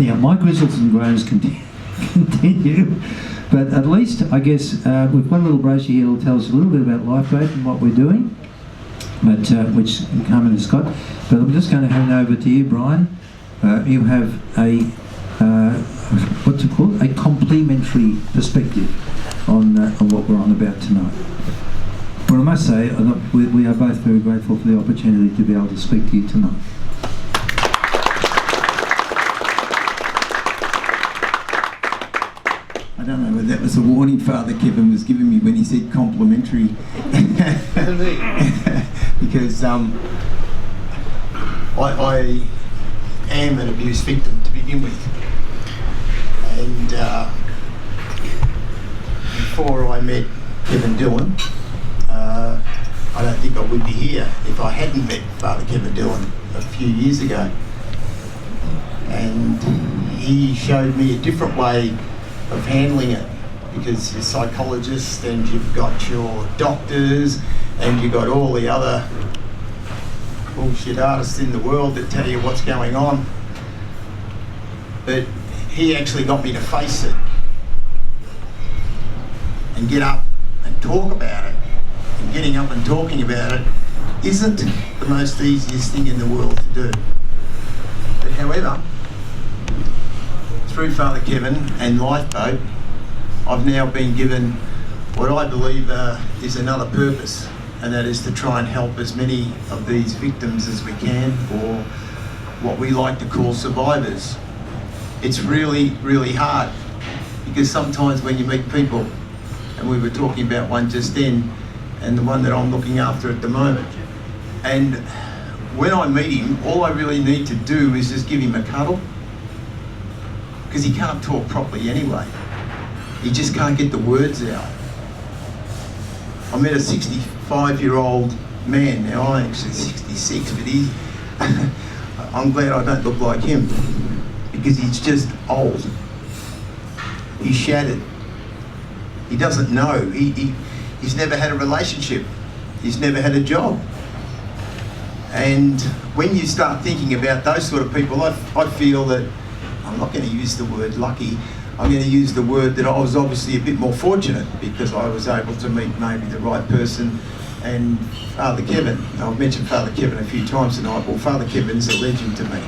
Yeah, my grizzles and groans continue. But at least, I guess, we've got a little brochure here that'll tell us a little bit about Lifeboat and what we're doing, but which Carmen has got. But I'm just going to hand over to you, Brian. You have a, what's it called? A complementary perspective on what we're on about tonight. Well, I must say, we are both very grateful for the opportunity to be able to speak to you tonight. I don't know whether that was a warning Father Kevin was giving me when he said complimentary. Because I am an abuse victim to begin with. And before I met Kevin Dillon, I don't think I would be here if I hadn't met Father Kevin Dillon a few years ago. And he showed me a different way of handling it, because you're a psychologist and you've got your doctors and you've got all the other bullshit artists in the world that tell you what's going on. But he actually got me to face it and get up and talk about it. And getting up and talking about it isn't the most easiest thing in the world to do. But however, through Father Kevin and Lifeboat, I've now been given what I believe is another purpose, and that is to try and help as many of these victims as we can, or what we like to call survivors. It's really, really hard, because sometimes when you meet people, and we were talking about one just then, and the one that I'm looking after at the moment, and when I meet him, all I really need to do is just give him a cuddle, because he can't talk properly anyway. He just can't get the words out. I met a 65-year-old man. Now I'm actually 66, but I'm glad I don't look like him, because he's just old. He's shattered. He doesn't know. He's never had a relationship. He's never had a job. And when you start thinking about those sort of people, I feel that I'm not going to use the word lucky. I'm going to use the word that I was obviously a bit more fortunate, because I was able to meet maybe the right person. And Father Kevin, I've mentioned Father Kevin a few times tonight. Well, Father Kevin is a legend to me.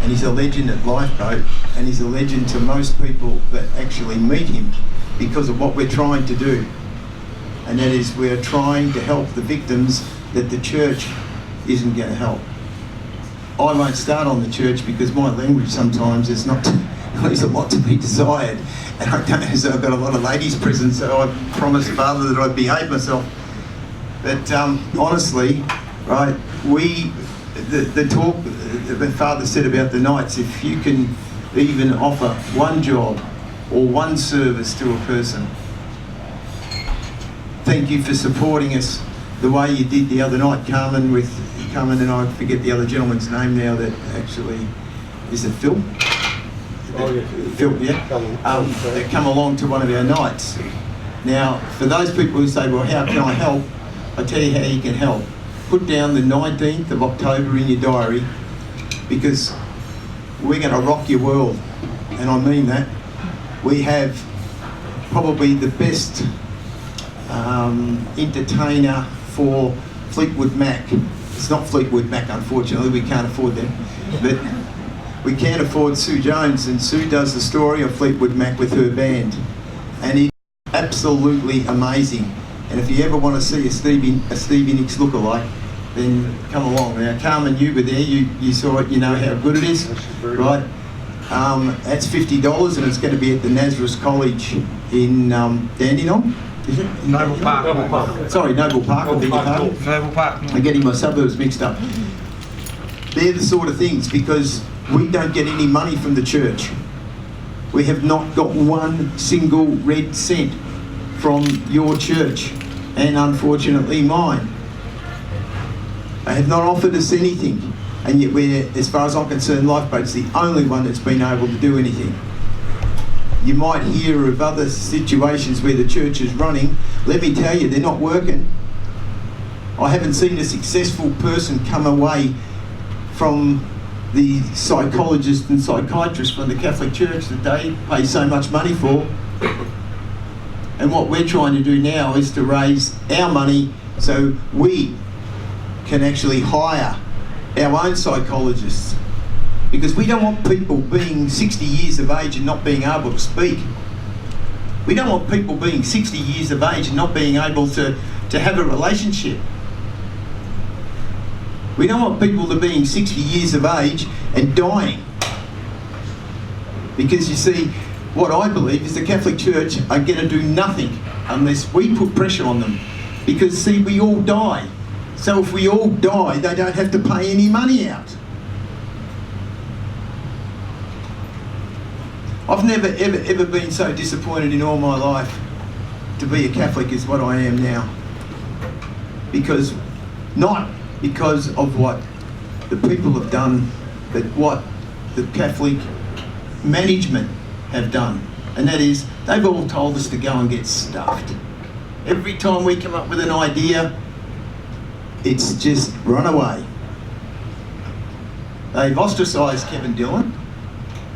And he's a legend at Lifeboat, and he's a legend to most people that actually meet him, because of what we're trying to do. And that is, we're trying to help the victims that the church isn't going to help. I won't start on the church, because my language sometimes is not, leaves a lot to be desired. And I don't know, so I've got a lot of ladies present, so I promised Father that I'd behave myself. But honestly, right, the talk that Father said about the nights, if you can even offer one job or one service to a person, thank you for supporting us the way you did the other night, Carmen and I forget the other gentleman's name now, that actually, is it Phil? Oh, yeah. Phil, yeah. That come along to one of our nights. Now, for those people who say, well, how can I help? I tell you how you can help. Put down the 19th of October in your diary, because we're going to rock your world, and I mean that. We have probably the best entertainer for Fleetwood Mac. It's not Fleetwood Mac, unfortunately, we can't afford them, but we can afford Sue Jones, and Sue does the story of Fleetwood Mac with her band, and it's absolutely amazing. And if you ever want to see a Stevie Nicks lookalike, then come along. Now, Carmen, you were there, you saw it, you know how good it is, right? That's $50, and it's going to be at the Nazareth College in Dandenong. Is it? Noble Park. Sorry, Noble Park, I beg your pardon. Noble Park. I'm getting my suburbs mixed up. They're the sort of things, because we don't get any money from the church. We have not got one single red cent from your church, and unfortunately mine. They have not offered us anything, and yet we're, as far as I'm concerned, Lifeboat's the only one that's been able to do anything. You might hear of other situations where the church is running. Let me tell you, they're not working. I haven't seen a successful person come away from the psychologists and psychiatrists from the Catholic Church that they pay so much money for. And what we're trying to do now is to raise our money so we can actually hire our own psychologists. Because we don't want people being 60 years of age and not being able to speak. We don't want people being 60 years of age and not being able to have a relationship. We don't want people to being 60 years of age and dying. Because you see, what I believe is the Catholic Church are going to do nothing unless we put pressure on them. Because see, we all die. So if we all die, they don't have to pay any money out. I've never ever been so disappointed in all my life to be a Catholic as what I am now. Because, not because of what the people have done, but what the Catholic management have done. And that is, they've all told us to go and get stuffed. Every time we come up with an idea, it's just run away. They've ostracised Kevin Dillon,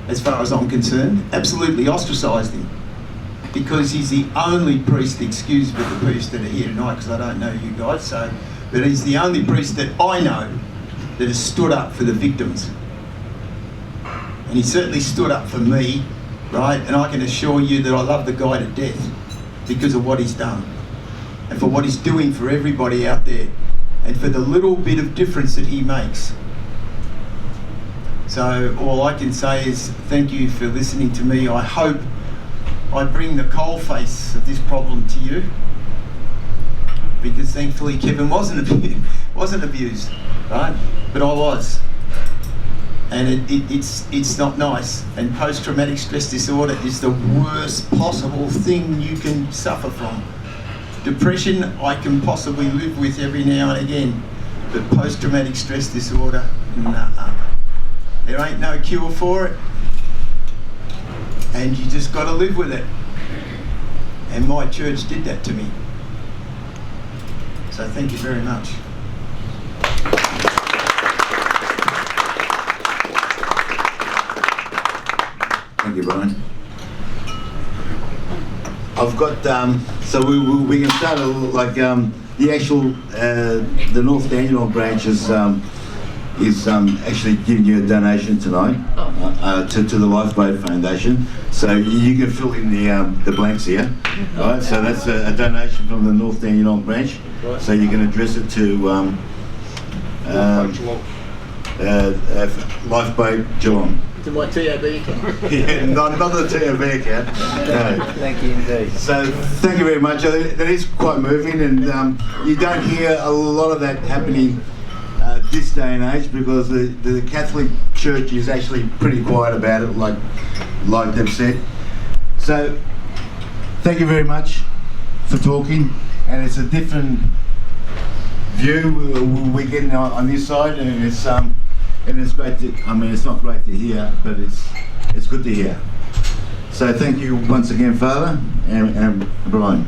as far as I'm concerned, absolutely ostracised him. Because he's the only priest, excuse me the priests that are here tonight, because I don't know you guys, so, but he's the only priest that I know that has stood up for the victims. And he certainly stood up for me, right? And I can assure you that I love the guy to death because of what he's done and for what he's doing for everybody out there and for the little bit of difference that he makes. So all I can say is thank you for listening to me. I hope I bring the coal face of this problem to you, because thankfully Kevin wasn't abused, right? But I was. And it's not nice. And post-traumatic stress disorder is the worst possible thing you can suffer from. Depression I can possibly live with every now and again, but post-traumatic stress disorder, nah. There ain't no cure for it, and you just got to live with it. And my church did that to me. So thank you very much. Thank you, Brian. I've got, so we can start like the actual, the North Dandenong branch is actually giving you a donation tonight to the Lifeboat Foundation. So you can fill in the blanks here. Right? So that's a donation from the North Dandenong branch. So you can address it to Lifeboat Geelong. To my TAB account. Yeah, not the TAB account. No. Thank you indeed. So thank you very much. That is quite moving, and you don't hear a lot of that happening this day and age, because the Catholic Church is actually pretty quiet about it, like they've said. So thank you very much for talking, and it's a different view we're getting on this side, and it's great to, I mean, it's not great to hear, but it's good to hear. So thank you once again, Father and Brian.